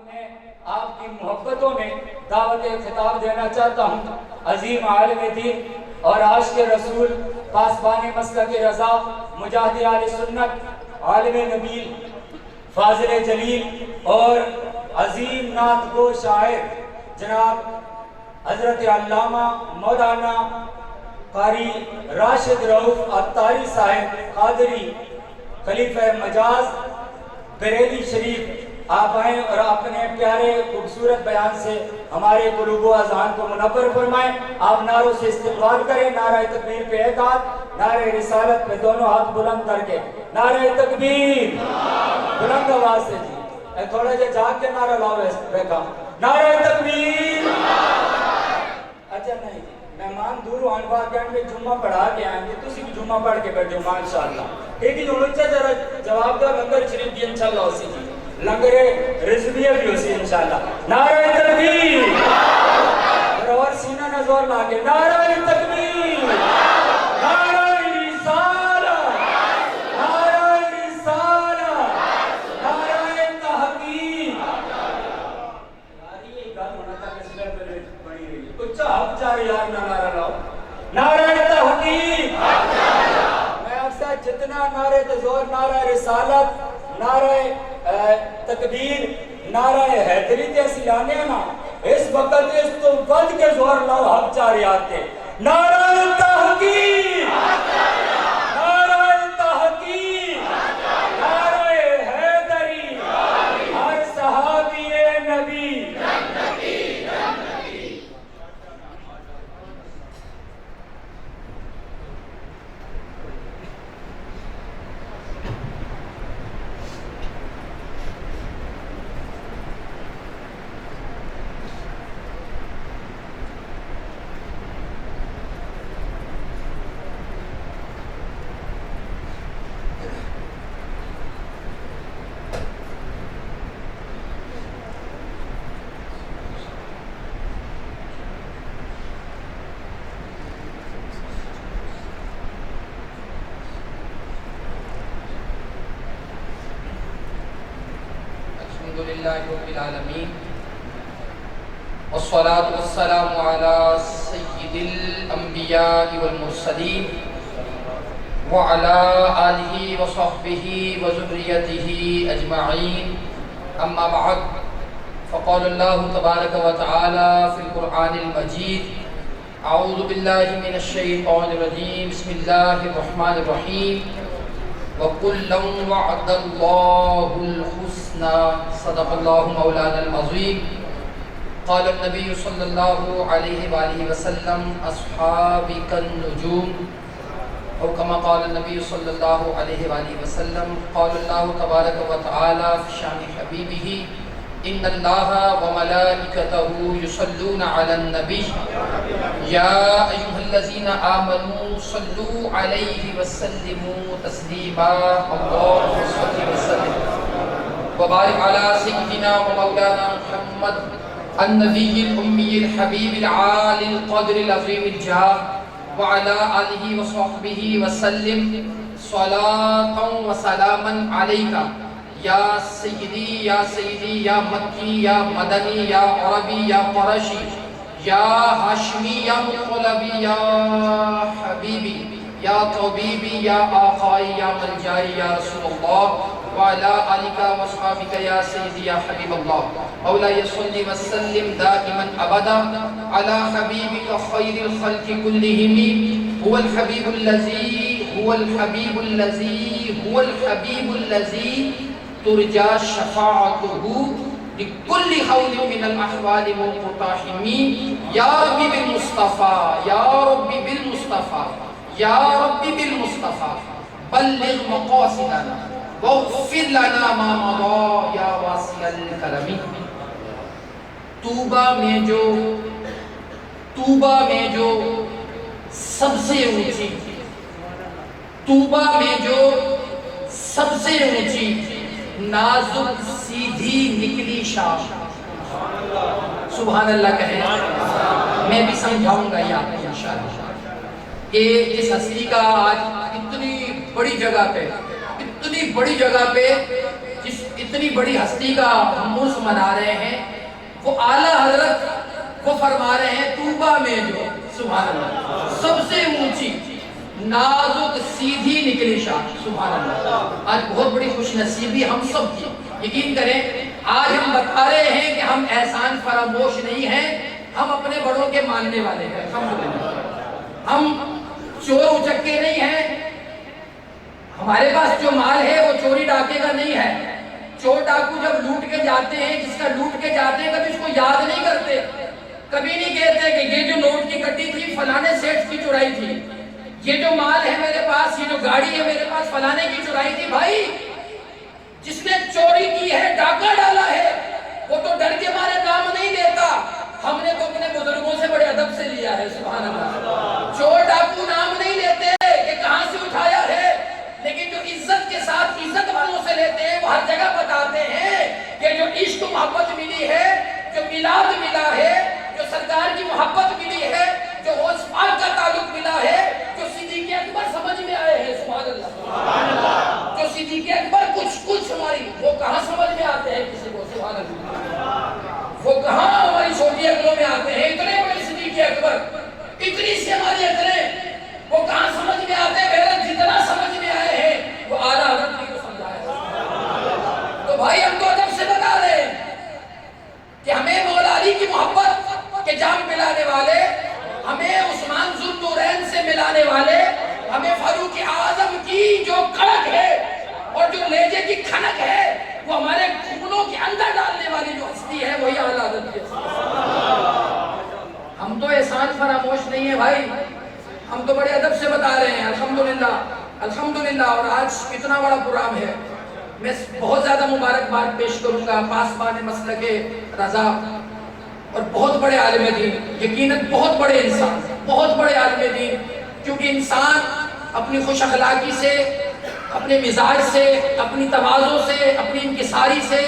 میں آپ کی محبتوں میں دعوت خطاب دینا چاہتا ہوں۔ عظیم عالم دین اور عاشق رسول، پاسبان مسلک رضا، مجاہد اہل سنت، عالم نبیل، فاضل جلیل اور عظیم نعت گو شاعر جناب حضرت علامہ مولانا قاری راشد رؤوف عطاری صاحب قادری خلیفہ مجاز بریلی شریف، آپ آئیں اور اپنے پیارے خوبصورت بیان سے ہمارے قلوب و اذہان کو منور فرمائیں۔ آپ نعروں سے استقبال کریں، نعرہ تکبیر پہ ایک ہاتھ، نعرہ رسالت پہ دونوں ہاتھ بلند کر کے نعرہ تکبیر بلند آواز سے جی تھوڑا جا جاگ کے نعرہ لاؤ بیکا نعرہ تکبیر۔ اچھا نہیں جی مہمان دور آن باقیان میں جمعہ پڑھا کے آئیں گے، تسی بھی جمعہ پڑھ کے بیٹھے ہو ماشاءاللہ۔ ایک ہی جمعہ ذرا جواب دو، لنگر شریف بھی انشاءاللہ ہو سی جی، لنگر رزویہ بھی ہو سی انشاءاللہ۔ نعرہ تکبیر اور سینہ نزور لا کے نعرہ تکبیر، نعرہ رسالت، نعرہ رسالت، نعرہ تحقیق۔ یاری یہ گل ہونا تھا کہ سلر بڑی رہی ہے، کچھ حق چاہ یار نہ نعرہ لاؤ، نعرہ تحقیق۔ میں آپ سے جتنا نعرہ تزور، نعرہ رسالت، نعرہ تکبیر، نعرہ حیدری تے اسی لانے ہیں نا، اس وقت اس تو ود کے زور لاؤ حق چاہ ریاض تے نعرہ تحقیق، نعرہ تحقیق، نعرہ حیدری، ہر صحابی نبی۔ الحمدللہ رب العالمین والصلاة والسلام على سید الانبیاء والمرسلین وعلى آلہ وصحبہ وذریتہ اجمعین، اما بعد فقال اللہ تبارک وتعالی فی القرآن المجید اعوذ باللہ من الشیطان الرجیم بسم اللہ الرحمن الرحیم وَكُلًّا وَعَدَ اللَّهُ الْحُسْنَى صدق اللہ مولانا العظیم۔ قال النبی صلی اللہ علیہ وآلہ وسلم اصحابک النجوم، او کما قال النبی صلی اللہ علیہ وآلہ وسلم قال اللہ تبارک وتعالی فی شان حبیبہ ان اللہ وملائکتہ یصلون علی النبی یا ایہا الذین آمنوا صلوا علیہ وسلموا تسلیما، اللہم صل وسلم وبارک علی سیدنا و مولانا محمد النبی الامی الحبیب العالی القدر العظیم الجاہ وعلی آلہ وصحبہ وسلم صلاة و سلاما علیکہ یا سیدی یا مکی یا مدنی یا عربی یا قرشی یا ہاشمی یا مطلبی یا حبیبی یا طبیبی یا آقائی یا ملجائی یا رسول اللہ وعلا آلکا وصحابکا یا سیدی یا حبیب اللہ مولا صلی وسلم دائما ابدا علی حبیبک خیر الخلق کلہم هو الحبیب الذی ترجى شفاعته لكل حول من الأحوال منقطعهم يا ربي بالمصطفى يا ربي بالمصطفى يا ربي بالمصطفى بلغ مقاصدنا واغفر لنا ما مضى يا واسع الكرم۔ توبہ میں جو سب سے اونچی، توبہ میں جو سب سے اونچی نازک سیدھی نکلی شام، سبحان اللہ کہیں، میں بھی سمجھاؤں گا یہ آپ کو انشاءاللہ کہ اس ہستی کا آج اتنی بڑی جگہ پہ اتنی بڑی ہستی کا ہم عرس منا رہے ہیں، وہ اعلیٰ حضرت وہ فرما رہے ہیں طوبہ میں جو سبحان اللہ سب سے اونچی نازک سیدھی نکلی شاہ، سبحان اللہ۔ آج بہت بڑی خوش نصیبی ہم سب کی، یقین کریں آج ہم بتا رہے ہیں کہ ہم احسان فراموش نہیں ہیں، ہم اپنے بڑوں کے ماننے والے ہیں الحمدللہ۔ ہم چور اچکے نہیں ہیں، ہمارے پاس جو مال ہے وہ چوری ڈاکے کا نہیں ہے۔ چور ڈاکو جب لوٹ کے جاتے ہیں، جس کا لوٹ کے جاتے ہیں، کبھی اس کو یاد نہیں کرتے، کبھی نہیں کہتے کہ یہ جو نوٹ کی کٹی تھی فلانے سیٹ کی چورائی تھی، یہ جو مال ہے میرے پاس، یہ جو گاڑی ہے میرے پاس فلانے کی چورائی تھی۔ بھائی جس نے چوری کی ہے، ڈاکہ ڈالا ہے، وہ تو ڈر کے مارے نام نہیں لیتا۔ ہم نے تو اپنے بزرگوں سے بڑے ادب سے لیا ہے، سبحان اللہ۔ چور ڈاکو نام نہیں لیتے کہ کہاں سے اٹھایا ہے، لیکن جو عزت کے ساتھ عزت والوں سے لیتے ہیں وہ ہر جگہ بتاتے ہیں کہ جو عشق و محبت ملی ہے، جو میلاد ملا ہے، جو سرکار کی محبت ملی ہے، جو غوث پاک کا تعلق ملا ہے، جو صدیق اکبر سمجھ میں آئے ہیں، سبحان اللہ۔ جو صدیق اکبر کچھ ہماری وہ کہاں سمجھ میں آتے ہیں کسی کو، سبحان اللہ۔ وہ کہاں ہماری چھوٹی عقلوں میں آتے ہیں، اتنے بڑے صدیق اکبر، اتنی سی ہماری عقلیں، وہ کہاں سمجھ میں آتے ہیں؟ میرا جتنا سمجھ میں آئے ہیں وہ اعلیٰ حضرت نے تو سمجھایا ہے۔ تو بھائی ہم تو ادب سے بتا رہے ہیں کہ ہمیں مولا علی کی محبت کے جام پلانے والے، ہمیں عثمان ذوالنورین سے ملانے والے، ہمیں فاروق اعظم کی جو کڑک ہے اور جو لیجے کی کھنک ہے وہ ہمارے خونوں کے اندر ڈالنے والی جو ہستی ہے وہی اعلیٰ حضرت کی ہستی۔ ہم تو احسان فراموش نہیں ہے بھائی، ہم تو بڑے ادب سے بتا رہے ہیں الحمدللہ الحمدللہ۔ اور آج کتنا بڑا پروگرام ہے، میں بہت زیادہ مبارکباد پیش کروں گا پاسبان مسلک رضا اور بہت بڑے عالم دین، یقیناً بہت بڑے انسان، بہت بڑے عالم دین، کیونکہ انسان اپنی خوش اخلاقی سے، اپنے مزاج سے، اپنی تواضع سے، اپنی انکساری سے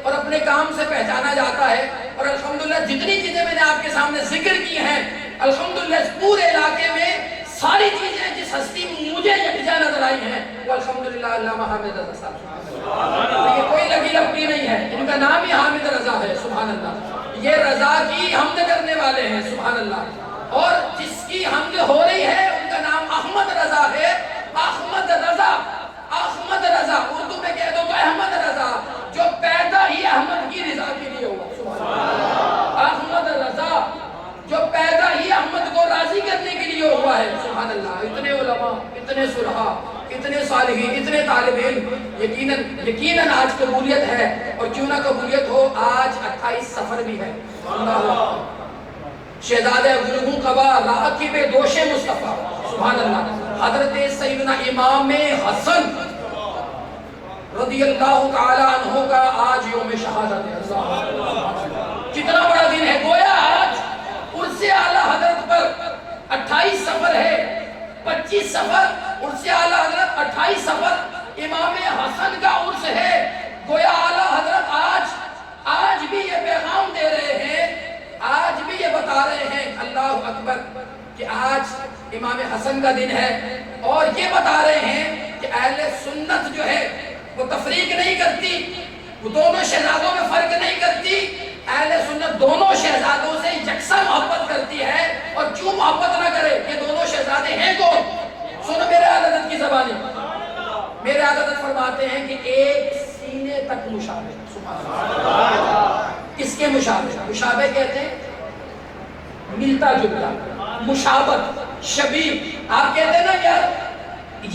اور اپنے کام سے پہچانا جاتا ہے۔ اور الحمدللہ جتنی چیزیں میں نے آپ کے سامنے ذکر کی ہیں، الحمدللہ اس پورے علاقے میں ساری چیزیں جس ہستی مجھے یکجا نظر آئی ہیں وہ الحمدللہ علامہ حامد رضا صاحب۔ یہ کوئی لگی لپٹی نہیں ہے، ان کا نام ہی حامد رضا ہے، سبحان اللہ۔ یہ رضا کی حمد کرنے والے ہیں، سبحان اللہ۔ اور جس کی حمد ہو رہی ہے ان کا نام احمد رضا ہے، احمد رضا، احمد رضا، اردو میں کہہ دو تو احمد رضا، جو پیدا ہی احمد کی رضا کے لیے ہوا، سبحان اللہ۔ احمد رضا جو پیدا ہی احمد کو راضی کرنے کے لیے ہوا ہے، سبحان اللہ۔ اتنے علماء، اتنے صلحاء، اتنے صالحین، اتنے طالب علم، یقیناً آج قبولیت ہے، اور کیوں نہ قبولیت ہو، آج 28 سفر بھی ہے، اللہ شہزادہ گلگوں قبا راکب دوش مصطفیٰ، سبحان اللہ۔ حضرت سیدنا امام حسن رضی اللہ تعالیٰ عنہ کا آج یوم شہادت ہے، کتنا بڑا دن ہے، گویا آج عرص اعلیٰ حضرت پر 28 سفر ہے، 25 سفر عرص اعلیٰ حضرت، 28 سفر امام حسن کا عرص ہے۔ گویا اعلیٰ حضرت آج بھی یہ پیغام دے رہے ہیں، آج بھی یہ بتا رہے ہیں اللہ اکبر کہ آج امام حسن کا دن ہے، اور یہ بتا رہے ہیں کہ اہل سنت جو ہے وہ تفریق نہیں کرتی، وہ دونوں شہزادوں میں فرق نہیں کرتی، اہل سنت دونوں شہزادوں سے یکساں محبت کرتی ہے۔ اور کیوں محبت نہ کرے، یہ دونوں شہزادے ہیں کون؟ سنو میرے اعلیٰ حضرت کی زبانی، میرے اعلیٰ حضرت فرماتے ہیں کہ ایک سینے تک مشابہ، سبحان اللہ۔ کس کے مشابہ؟ مشابہ کہتے ہیں ملتا جلتا، مشابت، شبیہ۔ آپ کہتے ہیں نا یار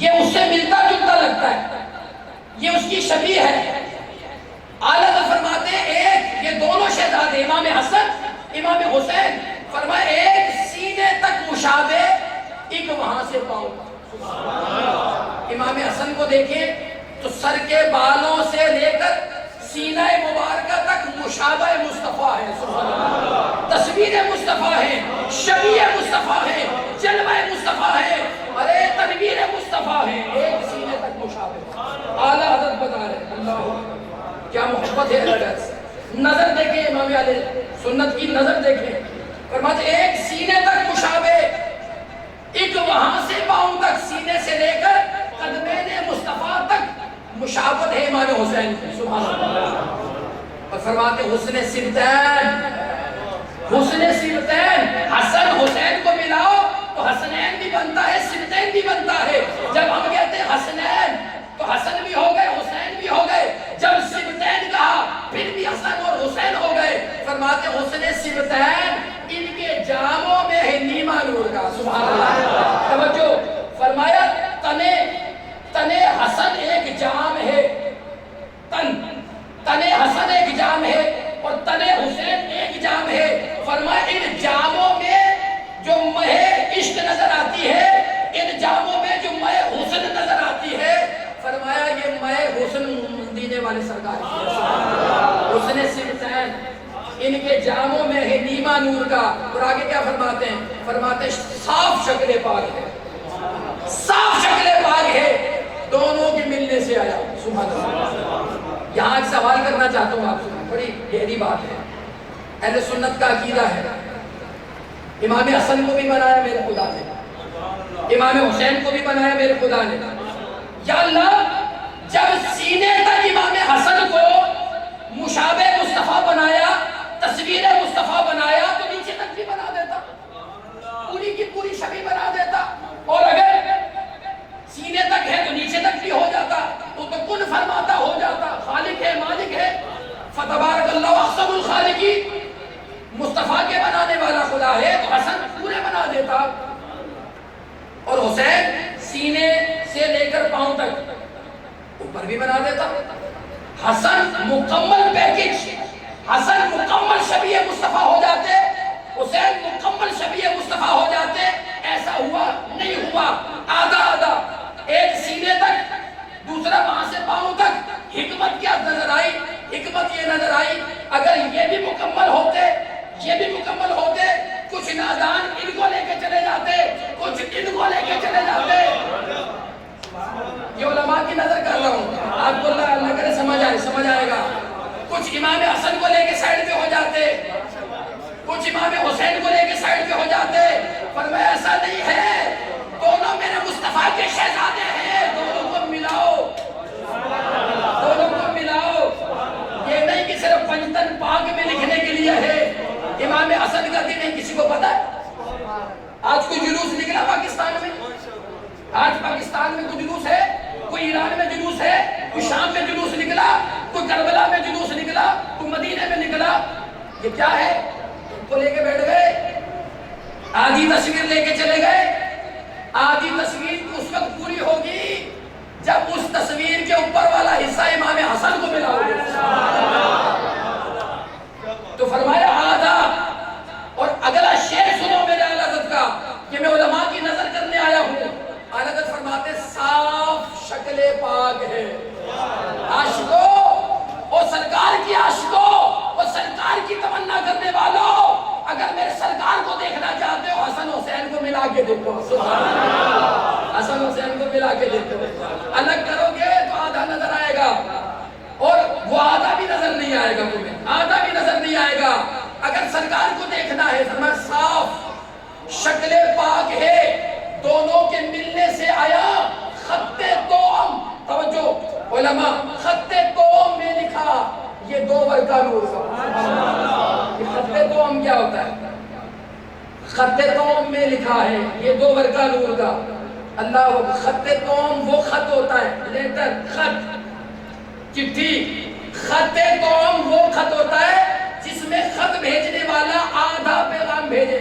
یہ اس سے ملتا جلتا لگتا ہے، یہ اس کی شبیہ ہے۔ اعلیٰ حضرت فرماتے ہیں ایک، یہ دونوں شہزادے امام حسن امام حسین، فرمائے ایک سینے تک مشابہ، ایک وہاں سے پاؤں۔ امام حسن کو دیکھیں تو سر کے بالوں سے لے کر سینہ مبارکہ تک مشابہ مصطفیٰ ہے، سبحان اللہ۔ تصویر مصطفیٰ ہے، شبیہ مصطفیٰ ہے، جلوہ مصطفیٰ ہے، ارے تنویر مصطفیٰ ہے، ایک سینے تک مشابہ۔ اعلیٰ حضرت بتا رہے ہیں اللہ کیا محبت ہے اللہ سے۔ نظر دیکھیں امام علیہ سنت کی نظر دیکھیں، فرماتے ایک سینے تک مشابہ، ایک وہاں سے پاؤں تک، سینے سے لے کر قدمین مصطفیٰ تک مشابہت ہے امام حسین کی، سبحان اللہ. اور فرماتے حسن سبتین، حسن سبتین، حسن حسین کو ملاؤ تو حسنین بھی بنتا ہے، سبتین بھی بنتا ہے. جب ہم کہتے ہیں حسنین تو حسن بھی ہو گئے، حسین بھی ہو گئے. جب سبتین کہا پھر بھی حسن اور حسین ہو گئے. فرماتے حسن سبتین ان کے جاموں میں ہے نیما نور کا، سبحان اللہ. توجہ فرمایا تنے حسن ایک جام ہے، تنے حسن ایک جام ہے اور تنے حسین ایک جام ہے. فرمایا ان جاموں میں جو مہ عشق نظر آتی ہے، ان جاموں میں جو مہ حسن نظر آتی ہے، فرمایا یہ مہ حسن مدینے والے سرکار کی ہے. حسن سبتین ان کے جاموں میں ہے نیما نور کا. اور آگے کیا فرماتے ہیں؟ فرماتے صاف شکل پاک ہے، صاف شکل پاک ہے، دونوں کے ملنے سے آیا. سبحان اللہ. یہاں ایک سوال کرنا چاہتا ہوں آپ سے، بڑی گہری بات ہے. اہل سنت کا عقیدہ ہے امام حسن کو بھی بنایا میرے خدا نے، امام حسین کو بھی بنایا میرے خدا نے. یا اللہ جب سینے تک امام حسن کو مشابہ مصطفیٰ بنایا، تصویر مصطفیٰ بنایا، تو نیچے تک بھی بنا دیتا، پوری کی پوری شبیہ بنا دیتا. اور اگر سینے تک ہے تو نیچے تک بھی ہو جاتا، تو کن فرماتا ہو جاتا. خالق ہے، مالک ہے، فتبارک اللہ احسن الخالقین. مصطفیٰ کے بنانے والا خدا ہے تو حسن پورے بنا دیتا. اور حسین سینے سے لے کر پاؤں تک اوپر بھی بنا دیتا. حسن مکمل پیکج، حسن مکمل شبیہ مصطفیٰ ہو جاتے، حسین مکمل شبیہ مصطفیٰ ہو جاتے. ایسا ہوا نہیں ہوا، آدھا آدھا، ایک سینے تک دوسرا وہاں سے پاؤں تک. حکمت کیا نظر آئی؟ حکمت یہ نظر آئی اگر یہ بھی مکمل ہوتے، یہ بھی مکمل ہوتے، کچھ نادان ان کو لے کے چلے جاتے، کچھ ان کو لے کے چلے جاتے. یہ علماء کی نظر کر رہا ہوں، آپ کو اللہ کرے سمجھ آئے گا. کچھ امام حسن کو لے کے سائیڈ پہ ہو جاتے، کچھ امام حسین کو لے کے سائیڈ پہ ہو جاتے. فرمایا ایسا نہیں ہے، دونوں میرے مصطفیٰ کے شہزادے ہیں، دونوں کو ملاؤ، دونوں کو ملاؤ. یہ نہیں کہ صرف پنجتن پاک میں لکھنے کے لیے ہے. امام حسن کا دن ہے، کسی کو پتا ہے؟ آج کوئی جلوس نکلا پاکستان میں؟ آج پاکستان میں کوئی جلوس ہے؟ کوئی ایران میں جلوس ہے؟ کوئی شام میں جلوس نکلا؟ کوئی کربلا میں جلوس نکلا؟ کوئی مدینے میں نکلا؟ یہ کیا ہے؟ ان کو لے کے بیٹھ گئے، آدھی تصویر لے کے چلے گئے. آدھی تصویر اس وقت پوری ہوگی جب اس تصویر کے اوپر والا حصہ امام حسن کو ملا ہوگا. تو فرمایا آدھا. اور اگلا شعر سنو میرے اعلی حضرت کا، کہ میں علماء کی نظر کرنے آیا ہوں. اعلی حضرت فرماتے صاف شکل پاک ہے. عاشقوں اور سرکار کی عاشقوں اور سرکار کی تمنا کرنے والوں، اگر میرے سرکار کو دیکھنا چاہتے ہو حسن حسین کو ملا کے دیکھو. حسن حسین کو ملا کے دیکھو. الگ کرو گے تو آدھا نظر آئے گا، اور وہ آدھا بھی نظر نہیں آئے گا، تمہیں آدھا بھی نظر نہیں آئے گا. اگر سرکار کو دیکھنا ہے، فرمایا صاف شکل پاک ہے، دونوں کے ملنے سے آیا خط توام. توجہ علماء، خط توام میں لکھا یہ دو ورقہ نور کا. یہ خط توام کیا ہوتا ہے؟ خط توام میں لکھا ہے یہ دو ورقہ نور کا. اللہ، خط توام وہ خط ہوتا ہے، لیٹر، خط، چٹھی. خط توام وہ خط ہوتا ہے جس میں خط بھیجنے والا آدھا پیغام بھیجے،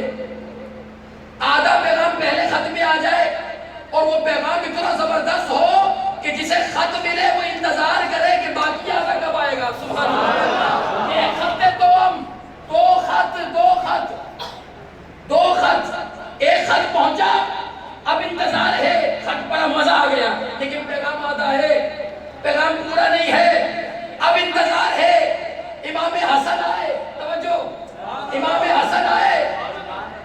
آدھا پیغام پہلے خط میں آ جائے، اور وہ پیغام اتنا زبردست ہو کہ جسے خط ملے وہ انتظار کرے کہ باقی آدھا کب آئے گا. سبحان اللہ. ایک خط توام، دو خط، دو خط، دو خط. ایک خط پہنچا، اب انتظار ہے، خط پڑا، مزہ آ گیا، لیکن پیغام آدھا ہے، پیغام پورا نہیں ہے. اب انتظار ہے، امام حسن آئے. توجہ، امام حسن آئے،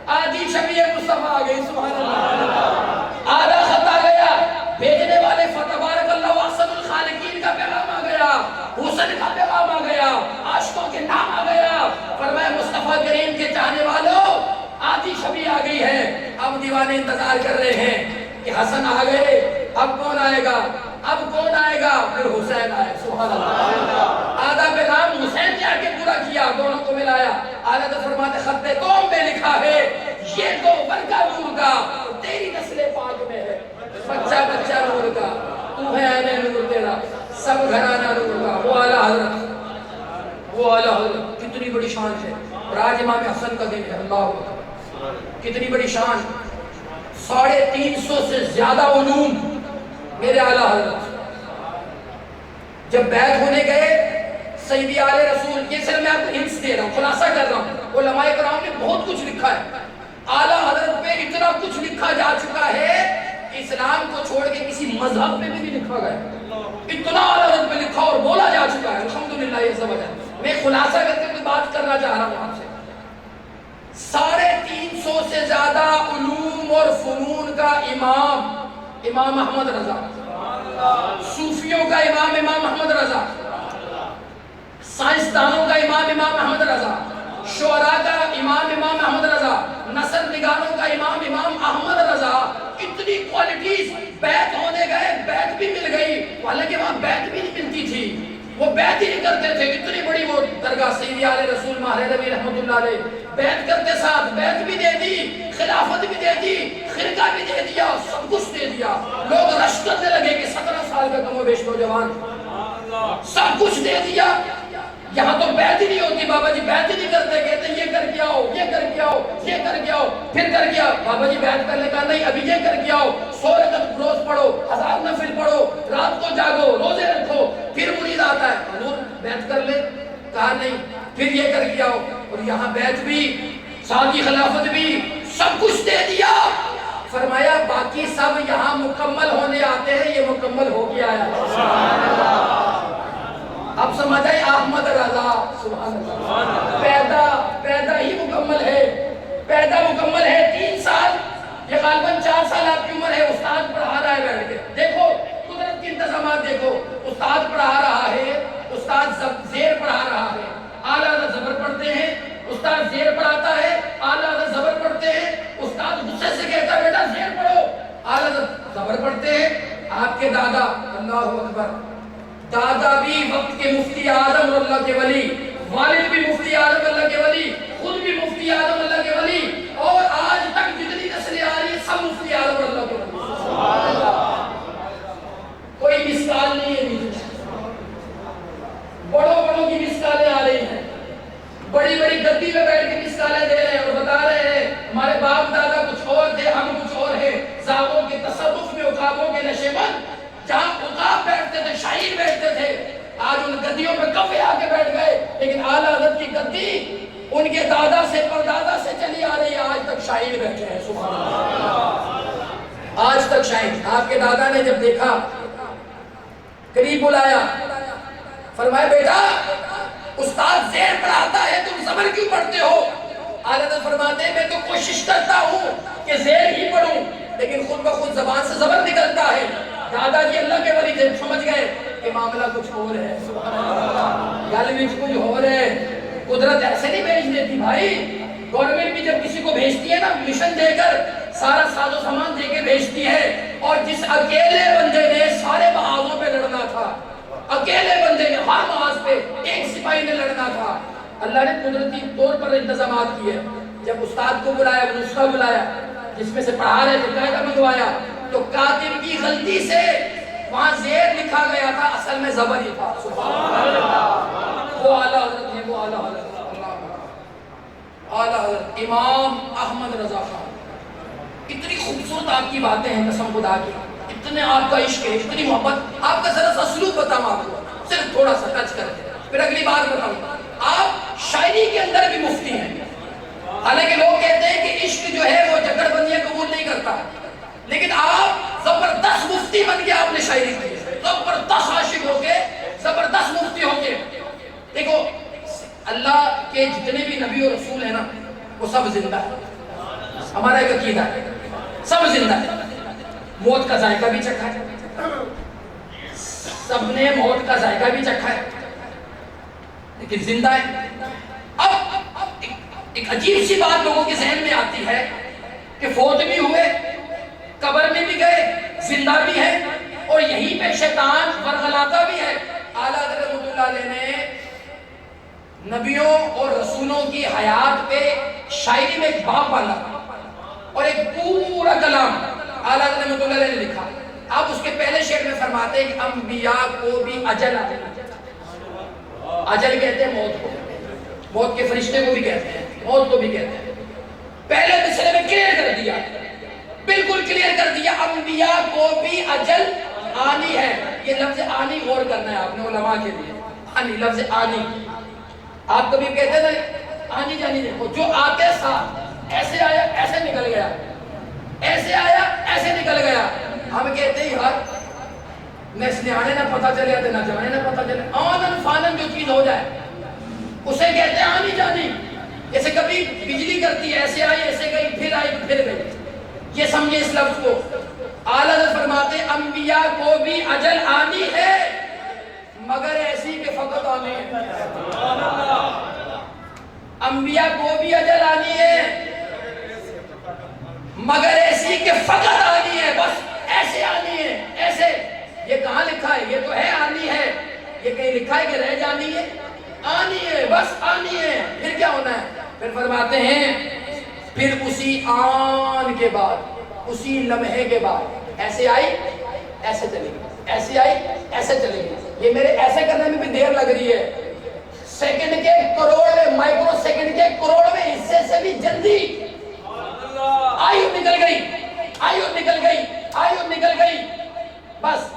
آدھی شبیہ مصطفیٰ آ گئی. سبحان اللہ. آدھا خط آ گیا، بھیجنے والے فتبارک اللہ احسن الخالقین کا پیغام آ گیا، حسن کا پیغام آ گیا، عاشقوں کے نام آ گیا. فرمایا مصطفیٰ کریم کے چاہنے والوں، آدھی شبیہ آ گئی ہے. اب دیوانے انتظار کر رہے ہیں کہ حسن آ گئے، اب کون آئے گا؟ اب کون آئے گا؟ پھر حسین آئے، سبحان اللہ۔ آدھا پیغام حسین نے آ کے پورا کیا، دونوں کو ملایا۔ اعلیٰ حضرت فرماتے خط قوم میں لکھا ہے یہ تو برکہ نور کا تیری نسل پاک میں ہے، بچہ بچہ نور کا تو ہے عین نور تیرا، سب گھرانہ نور کا۔ وہ اعلیٰ حضرت، وہ اعلیٰ حضرت کتنی بڑی شان ہے۔ اور آج امام حسن کا دن ہے، اللہ اکبر، کتنی بڑی شان۔ 350 سے زیادہ علوم میرے اعلیٰ حضرت جب بیعت ہونے گئے سیدی آل رسول، یہ صرف میں آپ کو ہنٹس دے رہا ہوں، خلاصہ کر رہا ہوں، علماء کرام نے بہت کچھ لکھا ہے۔ اعلیٰ حضرت پہ اتنا کچھ لکھا جا چکا ہے، اسلام کو چھوڑ کے کسی مذہب پہ بھی نہیں لکھا گیا، اتنا اعلیٰ حضرت پہ لکھا اور بولا جا چکا ہے، الحمدللہ۔ یہ سب ہے، میں خلاصہ کر کے کوئی بات کرنا چاہ رہا ہوں آپ سے۔ 350 سے زیادہ علوم اور فنون کا امام امام احمد رضا، صوفیوں کا امام امام احمد رضا، سائنسدانوں کا امام امام احمد رضا، شعراء کا امام امام احمد رضا، نثر نگاروں کا امام امام احمد رضا۔ اتنی کوالٹیز، بیعت ہونے گئے، بیعت بھی مل گئی، حالانکہ وہاں بیعت بھی نہیں ملتی تھی، وہ بیعت ہی نہیں کرتے تھے۔ اتنی بڑی وہ درگاہ سیدی آل رسول ماہ ربیع رحمۃ اللہ علیہ، بیعت کرتے ساتھ بیعت بھی دے دی، خلافت بھی دے دی، خرقہ بھی دے دیا، سب کچھ دے دیا۔ لوگ رشک کرنے لگے کہ 17 سال کا کم و بیش نوجوان، سب کچھ دے دیا۔ یہاں تو بیعت ہی نہیں ہوتی، بابا جی بیعت ہی نہیں کرتے، کہتے ہیں یہ کر کے آؤ، یہ کر کے آؤ، یہ کر کے آؤ، پھر کر کے آؤ۔ بابا جی بیعت کرنے کا نہیں، ابھی یہ کر کے آؤ، 100 رکعت روز پڑھو، 1000 نفل پڑھو، رات کو جاگو، روزے رکھو، پھر مرید آتا ہے حضور بیعت کر لے، کہا نہیں، پھر یہ کر کے آؤ۔ اور یہاں بیعت بھی، ساتھی خلافت بھی، سب کچھ دے دیا۔ فرمایا باقی سب یہاں مکمل ہونے آتے ہیں، یہ مکمل ہو گیا ہے۔ اب سمجھ آئے احمد رضا، سبحان اللہ، پیدا ہی مکمل ہے، پیدا مکمل ہے۔ 3 سال، یہ غالباً 4 سال آپ کی عمر ہے، استاد پڑھا رہا ہے بیٹھ کے، دیکھو قدرت کے انتظامات دیکھو، استاد پڑھا رہا ہے، استاد زیر پڑھا رہا ہے، اعلیٰ حضرت زبر پڑھتے ہیں، استاد زیر پڑھاتا ہے، اعلیٰ حضرت زبر پڑھتے ہیں، استاد غصے سے کہتا ہے بیٹا زیر پڑھو، اعلیٰ حضرت زبر پڑھتے ہیں۔ آپ کے دادا، اللہ اکبر، دادا بھی وقت کے مفتی اعظم اور اللہ کے ولی، والد بھی مفتی اعظم اللہ کے ولی، خود بھی مفتی اعظم اللہ کے ولی، اور آج تک جتنی نسلیں آ رہی ہیں سب مفتی اعظم اللہ کے ولی۔ کوئی مثال نہیں ہے بیچ، بڑوں بڑوں کی مثالیں آ رہی ہیں، بڑی بڑی گدی میں بیٹھ کے مثالیں دے رہے ہیں اور بتا رہے ہیں ہمارے باپ دادا کچھ اور تھے، ہم کچھ اور ہیں، زاغوں کے تصرف میں عقابوں کے نشے مند، جہاں عقاب بیٹھتے تھے، شاہین بیٹھتے تھے، آج ان گدیوں پہ کوے آ کے بیٹھ گئے، لیکن اعلیٰ حضرت کی گدی ان کے دادا سے پردادا سے چلی آ رہی ہے، آج تک شاہین بیٹھے ہیں، سبحان اللہ، آج تک شاہین۔ آپ کے دادا نے جب دیکھا، قریب بلایا، فرمایا بیٹا استاد زیر پڑھاتا ہے تم زبر کیوں پڑھتے ہو؟ اعلیٰ حضرت فرماتے ہیں میں تو کوشش کرتا ہوں کہ زیر ہی پڑھوں، لیکن خود بخود زبان سے زبر نکلتا ہے۔ دادا جی اللہ کے ولی تھے، سمجھ گئے کہ معاملہ کچھ اور ہے، سبحان اللہ، گل وچ کچھ اور ہے۔ قدرت ایسے نہیں بھیج دیتی بھائی، گورنمنٹ بھی جب کسی کو بھیجتی ہے نا مشن دے کر، سارا ساز و سامان دے کے بھیجتی ہے، اور جس اکیلے بندے نے سارے محاذوں پہ لڑنا تھا، اکیلے بندے نے ہر محاذ پہ ایک سپاہی نے لڑنا تھا، اللہ نے قدرتی طور پر انتظامات کیے۔ جب استاد کو بلایا، نسخہ بلایا، جس میں سے پڑھا رہے تھے، قاعدہ منگوایا، تو کاتب کی غلطی سے وہاں زیر لکھا گیا تھا، اصل میں زبر ہی تھا، سبحان اللہ۔ وہ اعلیٰ حضرت ہیں، وہ اعلیٰ حضرت، اعلیٰ حضرت امام احمد رضا خان۔ اتنی خوبصورت آپ کی باتیں ہیں قسم خدا کی، اتنے آپ کا عشق ہے، اتنی محبت، آپ کا ذرا سا سلوک بتاؤں آپ کو، صرف تھوڑا سا ٹچ کر کے، پھر اگلی بات بتاؤں۔ آپ شاعری کے اندر بھی مفتی ہیں، حالانکہ لوگ کہتے ہیں کہ عشق جو ہے وہ جکڑ بندیاں قبول نہیں کرتا، لیکن آپ زبردست مفتی بن کے آپ نے شاعری کی، زبردست عاشق ہو کے، زبردست مفتی ہو کے۔ دیکھو اللہ کے جتنے بھی نبی اور رسول ہیں نا، وہ سب زندہ ہے، ہمارا ایک عقیدہ ہے، سب زندہ ہے، موت کا ذائقہ بھی چکھا ہے، سب نے موت کا ذائقہ بھی چکھا ہے، لیکن زندہ ہے۔ اب ایک عجیب سی بات لوگوں کے ذہن میں آتی ہے کہ فوت بھی ہوئے، قبر میں بھی گئے، زندہ بھی ہیں، اور یہیں پہ شیطان ورغلاتا بھی ہے۔ اعلیٰ حضرت رحمۃ اللہ علیہ نے نبیوں اور رسولوں کی حیات پہ شاعری میں ایک باب باندھا اور ایک پورا کلام اعلیٰ حضرت رحمۃ اللہ علیہ نے لکھا۔ آپ اس کے پہلے شعر میں فرماتے ہیں کہ انبیاء کو بھی اجل آتے ہیں۔ اجل کہتے ہیں موت کو، موت کے فرشتے کو بھی کہتے ہیں، موت کو بھی کہتے ہیں۔ پہلے مصرے میں کلیئر کر دیا، بالکل کلیئر کر دیا، انبیاء کو بھی اجل آنی ہے۔ یہ لفظ آنی غور کرنا ہے آپ نے علماء کے لیے، آنی، لفظ آنی۔ آپ کبھی کہتے ہیں نا آنی جانی دیکھو، جو آتے ساتھ ایسے آیا ایسے نکل گیا، ایسے آیا ایسے نکل گیا۔ ہم کہتے ہیں یار نہ آنے نہ پتہ چلے نہ جانے نہ پتہ چلے، آنن فانن جو چیز ہو جائے اسے کہتے ہیں آنی جانی۔ جیسے کبھی بجلی کرتی ہے، ایسے آئی ایسے گئی، پھر آئی پھر گئی، یہ سمجھے اس لفظ کو۔ اعلیٰ حضرت فرماتے ہیں انبیاء کو بھی اجل آنی ہے مگر ایسی کہ فقط آنی ہے۔ انبیاء کو بھی اجل آنی ہے مگر ایسی کہ فقط آنی ہے، بس ایسے آنی ہے، ایسے۔ یہ کہاں لکھا ہے؟ یہ تو ہے آنی ہے، یہ کہیں لکھا ہے کہ رہ جانی ہے؟ آنی ہے، بس آنی ہے، پھر کیا ہونا ہے؟ پھر فرماتے ہیں پھر اسی آن کے بعد، اسی لمحے کے بعد ایسے آئی ایسے چلے گی، ایسے آئی ایسے چلے گی۔ یہ میرے ایسے کرنے میں بھی دیر لگ رہی ہے، سیکنڈ کے کروڑ میں، مائکرو سیکنڈ کے کروڑ میں حصے سے بھی جلدی آئی اور نکل گئی، آئی اور نکل گئی، آئی اور نکل گئی۔ بس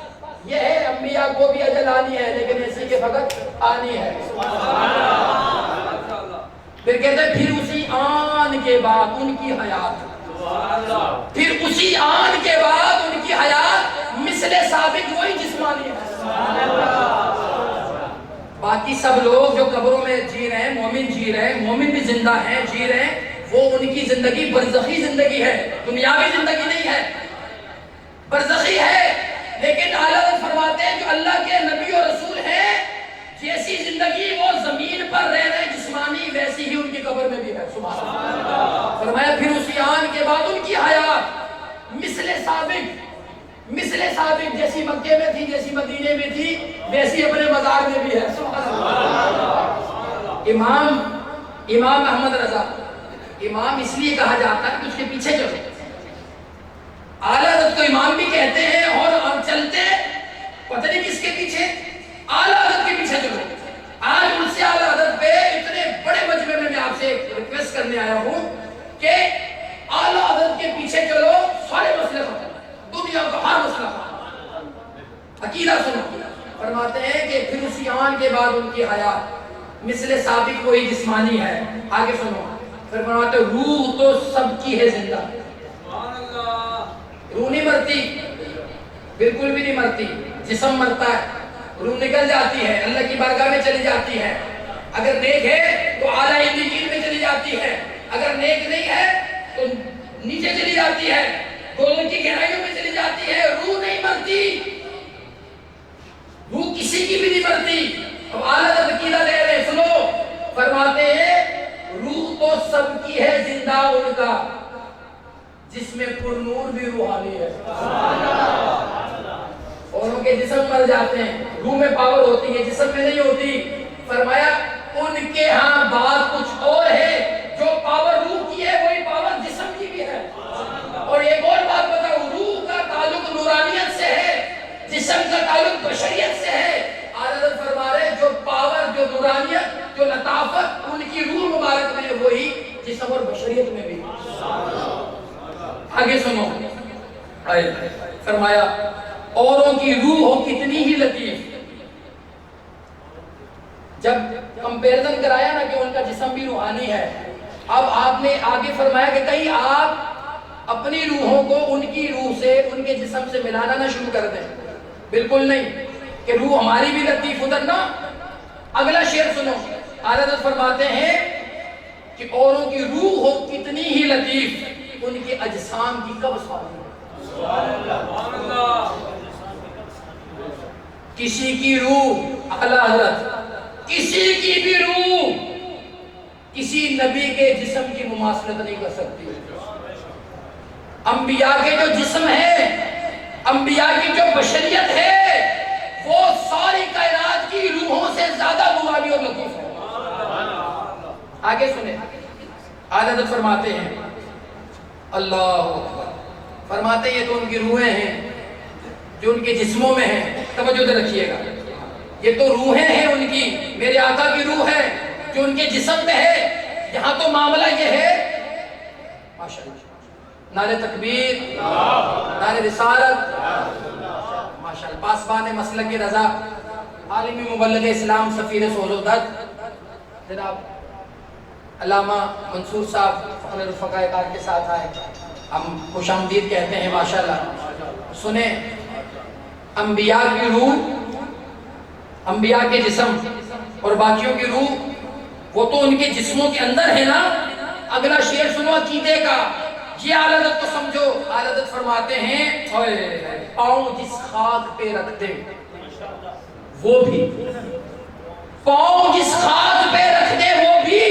یہ ہے انبیاء کو بھی اجل آنی ہے لیکن ایسی کے فقط آنی ہے۔ پھر کہتے ہیں پھر اسی آن کے بعد ان کی حیات، پھر اسی آن کے بعد ان کی حیات مثل سابق وہی جسمانی ہے۔ باقی سب لوگ جو قبروں میں جی رہے ہیں، مومن جی رہے ہیں، مومن بھی زندہ ہیں، جی رہے ہیں، وہ ان کی زندگی برزخی زندگی ہے، دنیاوی زندگی نہیں ہے، برزخی ہے۔ لیکن اعلیٰ حضرت فرماتے ہیں جو اللہ کے نبی اور رسول ہیں، جیسی زندگی وہ زمین پر رہ رہے جسمانی ویسی ہی ان کی قبر میں بھی ہے۔ سبحان اللہ۔ فرمایا پھر اسی آن کے بعد ان کی حیات مثل سابق، مثل سابق، جیسی مکے میں تھی، جیسی مدینے میں تھی، ویسی اپنے مزار میں بھی ہے۔ سبحان اللہ۔ امام احمد رضا، امام اس لیے کہا جاتا ہے کہ اس کے پیچھے چلو۔ اعلیٰ حضرت کو امام بھی کہتے ہیں اور چلتے پتہ نہیں کس کے پیچھے، اعلیٰ حضرت کے پیچھے چلو۔ آج ان سے اعلیٰ حضرت پہ اتنے بڑے مجمع میں عرض سے ریکویسٹ کرنے آیا ہوں کہ اعلیٰ حضرت کے پیچھے چلو، سارے مسئلے ختم، دنیا کا ہر مسئلہ ختم۔ عقیدہ سنو، فرماتے ہیں کہ پھر اسی آن کے بعد ان کی حیات مثل سابق وہی جسمانی ہے۔ آگے سنو، پھر فرماتے ہیں روح تو سب کی ہے زندہ، روح نہیں مرتی، بالکل بھی نہیں مرتی، جسم مرتا ہے، روح نکل جاتی ہے، اللہ کی بارگاہ میں چلی جاتی ہے۔ اگر نیک ہے تو اعلیٰ علیین میں چلی جاتی ہے، اگر نیک نہیں ہے تو نیچے چلی جاتی ہے، دونوں کی گہرائیوں میں چلی جاتی ہے۔ روح نہیں مرتی، روح کسی کی بھی نہیں مرتی۔ اب اعلیٰ عقیدہ لے رہے، سنو، فرماتے ہیں روح تو سب کی ہے زندہ ان کا، جس میں پر نور بھی روحانی ہے۔ اوروں کے جسم مر جاتے ہیں، روح میں پاور ہوتی ہے، جسم میں نہیں ہوتی۔ فرمایا ان کے ہاں بات کچھ اور ہے، جو پاور روح کی ہے وہی پاور جسم کی بھی ہے۔ اور ایک اور بات بتاؤ، روح کا تعلق نورانیت سے ہے، جسم کا تعلق بشریت سے ہے۔ حضرت فرما رہے جو پاور، جو نورانیت، جو لطافت ان کی روح مبارک میں ہے وہی جسم اور بشریت میں بھی۔ آگے سنو، فرمایا اوروں کی روح ہو کتنی ہی لطیف۔ جب کمپیرزن کرایا نا کہ ان کا جسم بھی روحانی ہے، اب آپ نے آگے فرمایا کہ کہیں آپ اپنی روحوں کو ان کی روح سے، ان کے جسم سے ملانا نہ شروع کر دیں، بالکل نہیں، کہ روح ہماری بھی لطیف ادھر نہ۔ اگلا شعر سنو، حضرت فرماتے ہیں کہ اوروں کی روح ہو کتنی ہی لطیف، ان کے اجسام کی کب سواری۔ کسی کی روح، اعلیٰ حضرت، کسی کی بھی روح کسی نبی کے جسم کی مماثلت نہیں کر سکتی۔ انبیاء کے جو جسم ہیں انبیاء کی جو بشریت ہے وہ ساری کائنات کی روحوں سے زیادہ نورانی اور لطیف ہے. آگے سنیں، اعلیٰ حضرت فرماتے ہیں اللہ اکبر، فرماتے ہیں یہ تو ان کی روحیں ہیں جو ان کے جسموں میں ہیں. توجہ سے رکھیے گا، یہ تو روحیں ہیں ان کی، میرے آقا کی روح ہے جو ان کے جسم میں ہے. یہاں تو معاملہ یہ ہے ماشاءاللہ، نعرہ تکبیر، نعرہ رسالت، ماشاءاللہ، پاسبان مسلک رضا، عالمی مبلغ اسلام، سفیر سوز و درد جناب علامہ منصور صاحب فخر الفقائے کار کے ساتھ آئے، ہم خوش آمدید کہتے ہیں ماشاءاللہ. سنیں، انبیاء کی روح، انبیاء کے جسم اور باقیوں کی روح وہ تو ان کے جسموں کے اندر ہے نا. اگلا شعر سنو عقیدے کا، یہ اعلیٰ حضرت کو سمجھو. اعلیٰ حضرت فرماتے ہیں پاؤں جس خاک پہ رکھ دے وہ بھی، پاؤں جس خاک پہ رکھ دے وہ بھی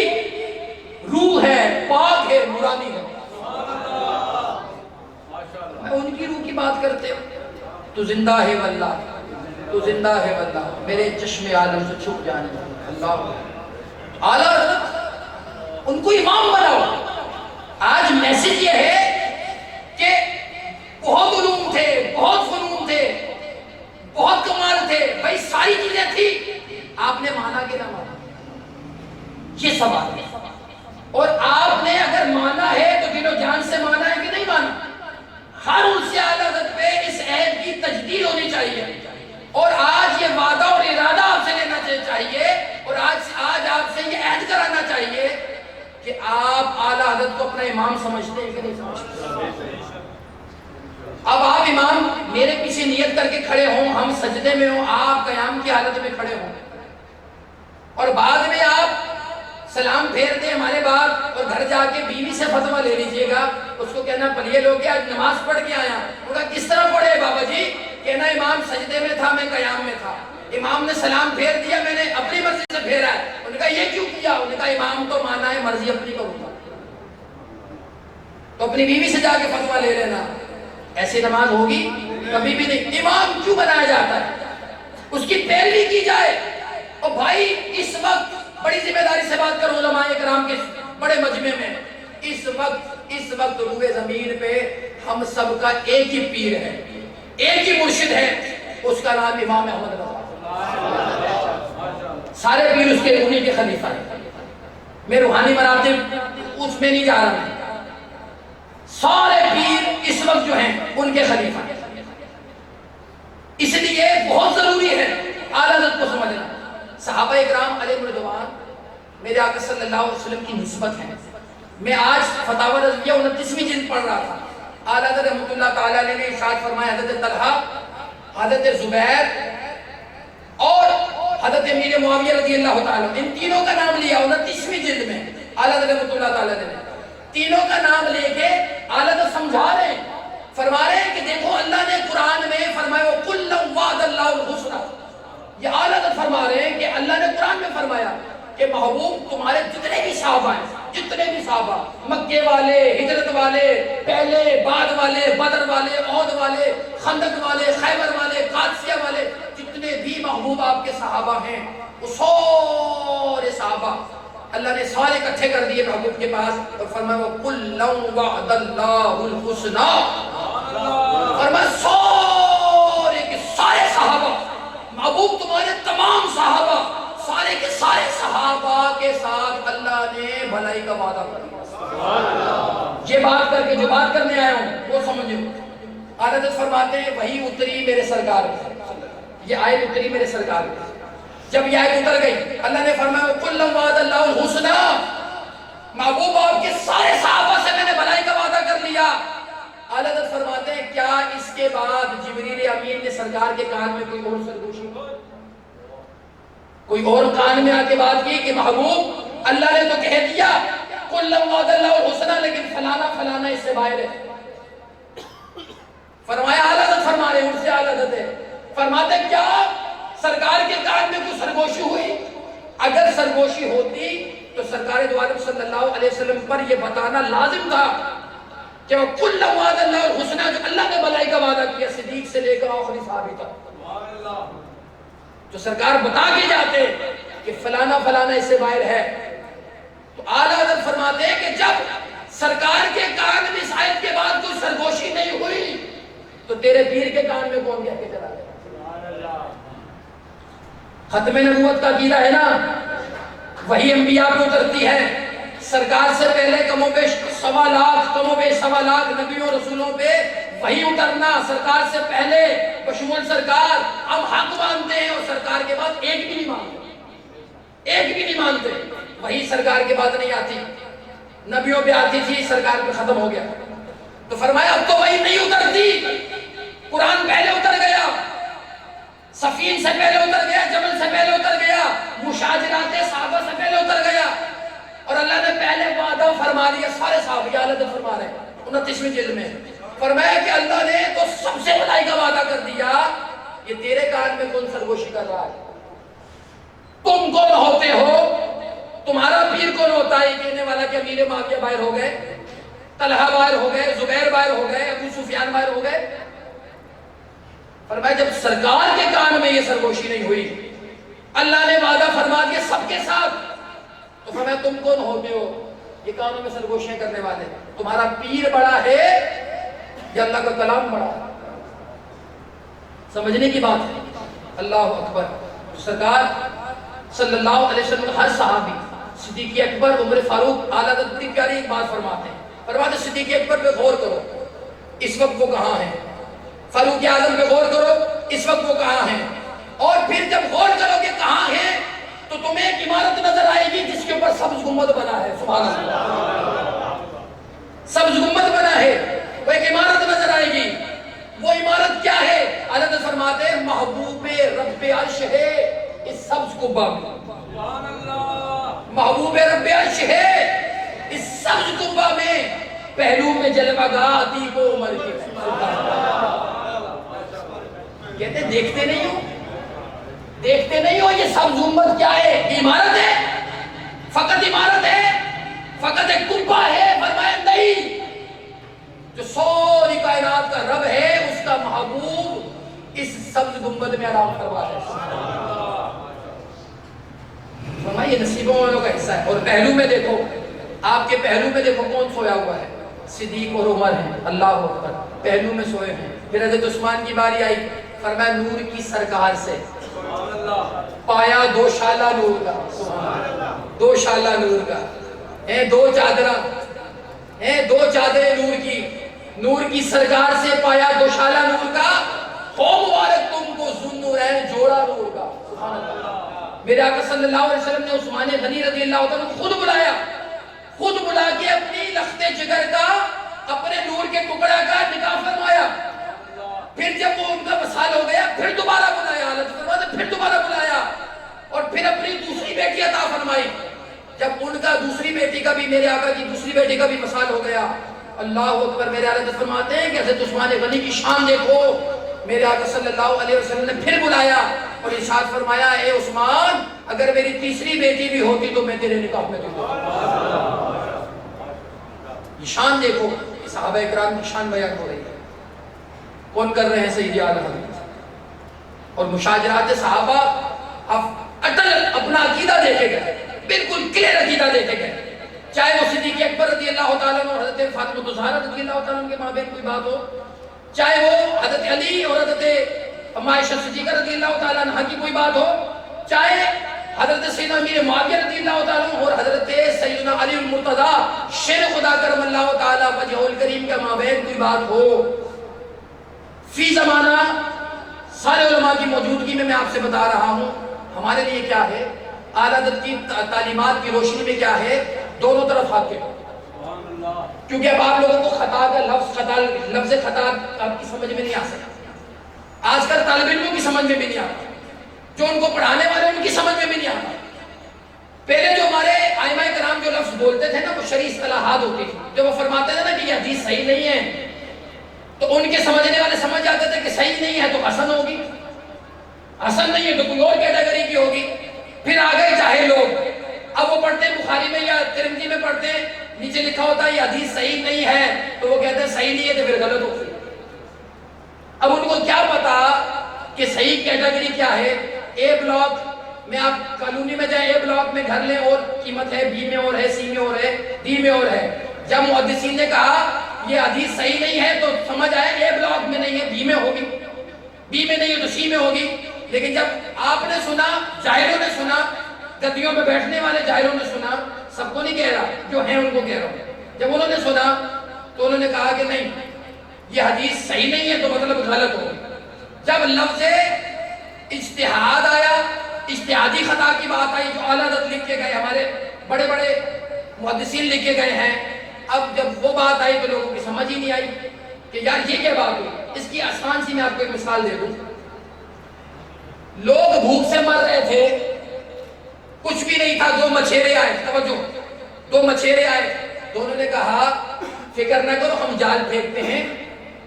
روح ہے، پاک ہے، نورانی ہے. میں ان کی روح کی بات کرتے ہوں. تو زندہ ہے واللہ، تو زندہ ہے واللہ، میرے چشم عالم سے چھپ جانے والا اللہ. اعلیٰ حضرت ان کو امام بناؤ. آج میسج یہ ہے کہ بہت علوم تھے، بہت فنون تھے، بہت کمال تھے، بھائی ساری چیزیں تھی، آپ نے مانا کہ نہ مانا، یہ سوال ہے. اور آپ نے اگر مانا ہے تو دل و جان سے مانا ہے کہ نہیں مانا. ہر ان سے اعلیٰ حضرت پہ اس عہد کی تجدید ہونی چاہیے. اور آج یہ وعدہ اور ارادہ آپ سے لینا چاہیے، اور آج آپ سے یہ عہد کرانا چاہیے کہ آپ اعلیٰ حضرت کو اپنا امام سمجھتے ہیں کہ نہیں سمجھتے. اب آپ امام میرے پیچھے نیت کر کے کھڑے ہوں، ہم سجدے میں ہوں، آپ قیام کی حالت میں کھڑے ہوں، اور بعد میں آپ سلام پھیر دیں ہمارے بعد، اور گھر جا کے بیوی سے فتویٰ لے لیجئے گا. اس کو کہنا پلیے لوگ آج نماز پڑھ کے آیا. انہوں نے کہا کس طرح پڑھے بابا جی؟ کہنا امام سجدے میں تھا، میں قیام میں تھا، امام نے سلام پھیر دیا، میں نے اپنی مرضی سے پھیرا ہے. انہوں نے کہا یہ کیوں کیا؟ انہوں نے کہا امام تو مانا ہے، مرضی اپنی کروں گا. تو اپنی بیوی سے جا کے فتویٰ لے لینا. ایسی نماز ہوگی؟ کبھی بھی نہیں. امام کیوں بنایا جاتا ہے؟ اس کی پیروی کی جائے. اور بھائی اس وقت بڑی ذمہ داری سے بات کرو علماء کرام کے بڑے مجمع میں، اس وقت روئے زمین پہ ہم سب کا ایک ہی پیر ہے، ایک ہی مرشد ہے، اس کا نام امام احمد رضا. سارے پیر اس کے انہی کے خلیفہ ہیں. میں روحانی مراتب اس میں نہیں جا رہا ہوں، سارے پیر اس وقت جو ہیں ان کے خلیفہ ہیں. اس لیے بہت ضروری ہے اعلیٰ حضرت کو سمجھنا. صحابہ اکرام علیہ رضوان میرے آقا صلی اللہ علیہ وسلم کی نسبت ہے. میں آج فتاوی رضویہ 29ویں جلد پڑھ رہا تھا. اعلیٰ حضرت رحمۃ اللہ تعالیٰ علیہ نے ارشاد فرمایا حضرت طلحہ، حضرت زبیر اور حضرت امیر معاویہ رضی اللہ تعالیٰ، ان تینوں کا نام لیا 29ویں جلد میں. اعلیٰ حضرت رحمۃ اللہ تعالیٰ نے تینوں کا نام لے کے اعلیٰ حضرت سمجھا رہے ہیں، فرما رہے ہیں کہ دیکھو اللہ نے قرآن میں فرمایا وَكُلًّا وَعَدَ اللَّهُ الْحُسْنَى. یہ اعلیٰ حضرت فرما رہے ہیں کہ اللہ نے قرآن میں فرمایا کہ محبوب تمہارے جتنے بھی صحابہ ہیں، جتنے بھی صحابہ، مکے والے، ہجرت والے، پہلے بعد والے، بدر والے، احد والے، خندق والے، خیبر والے، قادسیہ والے، جتنے بھی محبوب آپ کے صحابہ ہیں، وہ سارے صحابہ اللہ نے سارے اکٹھے کر دیے محبوب کے پاس اور فرمایا وَكُلًّا وَعَدَ اللَّهُ الْحُسْنَى. فرمایا سارے کے سارے صحابہ، محبوب تمہارے تمام صحابہ، سارے کے سارے صحابہ کے ساتھ اللہ نے بھلائی کا وعدہ کیا. یہ بات کر کے جو بات کرنے آیا ہوں وہ سمجھو. اعلیٰ حضرت فرماتے ہیں وہی اتری میرے سرکار پہ، یہ آیت اتری میرے سرکار پہ. جب یہ آیت اتر گئی اللہ نے فرمایا وَكُلًّا وَعَدَ اللَّهُ الْحُسْنَى. محبوب آپ کے سارے صحابہ سے میں نے بھلائی کا وعدہ کر لیا. اعلیٰ حضرت فرماتے ہیں کیا اس کے بعد جبریل امین نے سرکار کے کان میں کوئی اور سرگوشی، کوئی اور کان میں آ کے بات کی کہ محبوب اللہ نے تو کہہ دیا وَكُلًّا وَعَدَ اللَّهُ الْحُسْنَى، لیکن فلانا فلانا اس سے باہر ہے؟ فرمایا اعلیٰ حضرت فرما رہے ہیں، ان سے اعلیٰ حضرت ہے، فرماتے کیا سرکار کے کان میں کوئی سرگوشی ہوئی؟ اگر سرگوشی ہوتی تو سرکار دو عالم صلی اللہ علیہ وسلم پر یہ بتانا لازم تھا کہ وہ کل وعد اللہ الحسنہ، جو اللہ نے بھلائی کا وعدہ کیا صدیق سے لے کر آخری صحابی تک، جو سرکار بتا کے جاتے کہ فلانا فلانا اس سے باہر ہے، تو اعلیٰ حضرت فرماتے ہیں کہ جب سرکار کے کان میں اس آیت کے بعد کوئی سرگوشی نہیں ہوئی تو تیرے پیر کے کان میں کون کہہ کے چلا گیا؟ ختم نبوت کا عقیدہ ہے نا، وہی انبیاء پہ اترتی ہے، سرکار سے پہلے کم و بیش 1.25 لاکھ نبیوں رسولوں پہ وہی اترنا، سرکار سے پہلے بشمول سرکار ہم حق مانتے ہیں، اور سرکار کے بعد ایک بھی نہیں مانتے، وہی سرکار کے بعد نہیں آتی، نبیوں پہ آتی تھی، سرکار پہ ختم ہو گیا، تو فرمایا اب تو وہی نہیں اترتی، قرآن پہلے اتر گیا، سفین سے پہلے اتر گیا، جبل سے پہلے اتر گیا، مشاجرات صحابہ سے پہلے اتر گیا، اور اللہ نے پہلے وعدہ فرما دیا، سارے صحابہ اللہ فرما رہے ہیں 29ویں جلد میں، فرمایا کہ اللہ نے تو سب سے بھلائی کا وعدہ کر دیا، یہ تیرے کان میں کون سرگوشی کر رہا ہے؟ تم کون ہوتے ہو؟ تمہارا پیر کون ہوتا ہے؟ کہنے والا کہ امیر معاویہ باہر ہو گئے، طلحہ باہر ہو گئے، زبیر باہر ہو گئے، ابو سفیان باہر ہو گئے؟ فرمایا جب سرکار کے کان میں یہ سرگوشی نہیں ہوئی، اللہ نے وعدہ فرما دیا سب کے ساتھ، تو فرمایا تم کون ہوتے ہو یہ کانوں میں سرگوشیاں کرنے والے؟ تمہارا پیر بڑا ہے یا اللہ کا کلام بڑا ہے؟ سمجھنے کی بات ہے، اللہ اکبر۔ سرکار صلی اللہ علیہ وسلم ہر صحابی، صدیق اکبر، عمر فاروق، اعلیٰ حضرت بڑی پیاری ایک بات فرماتے ہیں، فرماتے صدیق اکبر پہ غور کرو اس وقت وہ کہاں ہیں، فاروق اعظم پہ غور کرو اس وقت وہ کہاں ہیں، اور پھر جب غور کرو کہ کہاں ہیں تو تمہیں ایک عمارت نظر آئے گی جس کے اوپر سبز گنبد بنا ہے، سبحان اللہ، سبز گنبد بنا ہے، وہ ایک عمارت نظر آئے گی، وہ عمارت کیا ہے؟ حضرت فرماتے ہیں محبوب رب عرش ہے اس سبز قبہ میں، محبوب رب عرش ہے اس سبز قبہ میں، پہلو میں جلوہ گاہ عتیق و عمر کی، کہتے دیکھتے نہیں ہو یہ سبز گنبد کیا ہے؟ عمارت ہے، فقط عمارت ہے، فقط ایک قبہ ہے؟ فرمایا نہیں، جو ساری کائنات کا رب ہے اس کا محبوب اس سبز گنبد میں آرام فرما ہے، فرمایا یہ نصیبوں والوں کا حصہ ہے۔ اور پہلو میں دیکھو، آپ کے پہلو میں دیکھو کون سویا ہوا ہے؟ صدیق اور عمر ہیں، اللہ اکبر، پہلو میں سوئے ہیں۔ پھر حضرت عثمان کی باری آئی، فرمایا نور کی سرکار سے پایا دو شالہ نور کا، دو شالہ نور کا، دو چادریں نور کی سرکار سے پایا دو شالہ نور کا، ہو مبارک تم کو ذوالنورین جوڑا نور کا، سبحان اللہ۔ میرے آقا صلی اللہ علیہ وسلم نے عثمان غنی رضی اللہ عنہ کو خود بلا کے اپنی لخت جگر کا، اپنے نور کے ٹکڑا کا نکاح فرمایا، پھر جب وہ ان کا وصال ہو گیا پھر دوبارہ بلایا، پھر دوبارہ بلایا، اور پھر اپنی دوسری بیٹی عطا فرمائی، جب ان کا دوسری بیٹی کا بھی، میرے آقا کی دوسری بیٹی کا بھی وصال ہو گیا، اللہ اکبر۔ میرے آقا فرماتے ہیں کہ حضرت عثمان غنی کی شان دیکھو، میرے آقا صلی اللہ علیہ وسلم نے پھر بلایا اور ارشاد فرمایا اے عثمان اگر میری تیسری بیٹی بھی ہوتی تو میں تیرے نکاح میں دوں گا۔ یہ شان دیکھو، صحابہ اکرام کی شان بیان ہو رہی ہے، کون کر رہے ہیں؟ سیدی اعلیٰ حضرت۔ اور مشاجرات صحابہ اٹل اپنا عقیدہ دیکھے گئے، بالکل کلیئر عقیدہ دیکھے گئے، چاہے وہ صدیق اکبر رضی اللہ تعالیٰ عنہ اور حضرت فاطمہ الزہرا رضی اللہ تعالیٰ عنہ کے مابین کوئی بات ہو، چاہے وہ حضرت علی اور حضرت عائشہ صدیقہ رضی اللہ تعالیٰ عنہ کی کوئی بات ہو، چاہے حضرت سیدنا امیر معاویہ رضی اللہ تعالیٰ عنہ اور حضرت سیدنا علی المرتضیٰ شیر خدا کرم اللہ تعالیٰ وجہہ الکریم کے مابین کوئی بات ہو، فی زمانہ سارے علماء کی موجودگی میں آپ سے بتا رہا ہوں ہمارے لیے کیا ہے، اعلیٰ حضرت کی تعلیمات کی روشنی میں کیا ہے، دونوں طرف حق ہے، کیونکہ اب آپ لوگوں کو خطا کا لفظ خطا آپ کی سمجھ میں نہیں آ سکتا، آج کل طالب علموں کی سمجھ میں بھی نہیں آتا، جو ان کو پڑھانے والے ان کی سمجھ میں بھی نہیں آتا۔ پہلے جو ہمارے ائمہ کرام جو لفظ بولتے تھے نا وہ شرعی اصطلاحات ہوتی تھی، جو وہ فرماتے تھے نا کہ یہ حدیث صحیح نہیں ہے تو ان کے سمجھنے والے سمجھ جاتے تھے کہ صحیح نہیں ہے تو حسن ہوگی، حسن نہیں ہے تو کوئی اور کیٹیگری کی ہوگی، پھر آ گئے چاہے لوگ، اب وہ پڑھتے ہیں بخاری میں یا ترمذی میں پڑھتے ہیں نیچے لکھا ہوتا ہے یہ حدیث صحیح نہیں ہے تو وہ کہتے ہیں صحیح نہیں ہے تو پھر غلط ہوتی ہے۔ اب ان کو کیا پتا کہ صحیح کیٹیگری کیا ہے؟ اے بلاک میں آپ کالونی میں جائیں، اے بلاک میں گھر لیں اور قیمت ہے، بی میں اور ہے، سی میں اور ہے، ڈی میں اور ہے۔ جب محدثین نے کہا یہ حدیث صحیح نہیں ہے تو سمجھ آئے اے بلاک میں نہیں ہے، بی میں ہوگی، بی میں نہیں ہے تو سی میں ہوگی۔ لیکن جب آپ نے سنا، جاہلوں نے سنا، گدیوں میں بیٹھنے والے جاہلوں نے سنا، سب کو نہیں کہہ رہا، جو ہیں ان کو کہہ رہا ہوں، جب انہوں نے سنا تو انہوں نے کہا کہ نہیں یہ حدیث صحیح نہیں ہے تو مطلب غلط ہو۔ جب لفظ اجتہاد آیا، اجتہادی خطا کی بات آئی، جو اعلیٰ حضرت لکھ کے گئے، ہمارے بڑے بڑے محدثین لکھ کے گئے ہیں، اب جب وہ بات آئی تو لوگوں کی سمجھ ہی نہیں آئی کہ یار یہ کیا بات ہوئی۔ اس کی آسان سی میں آپ کو ایک مثال دے دوں۔ لوگ بھوک سے مر رہے تھے، کچھ بھی نہیں تھا، دو مچھیرے آئے، توجہ، دو مچھیرے آئے، دونوں نے کہا فکر نہ کرو ہم جال پھینکتے ہیں،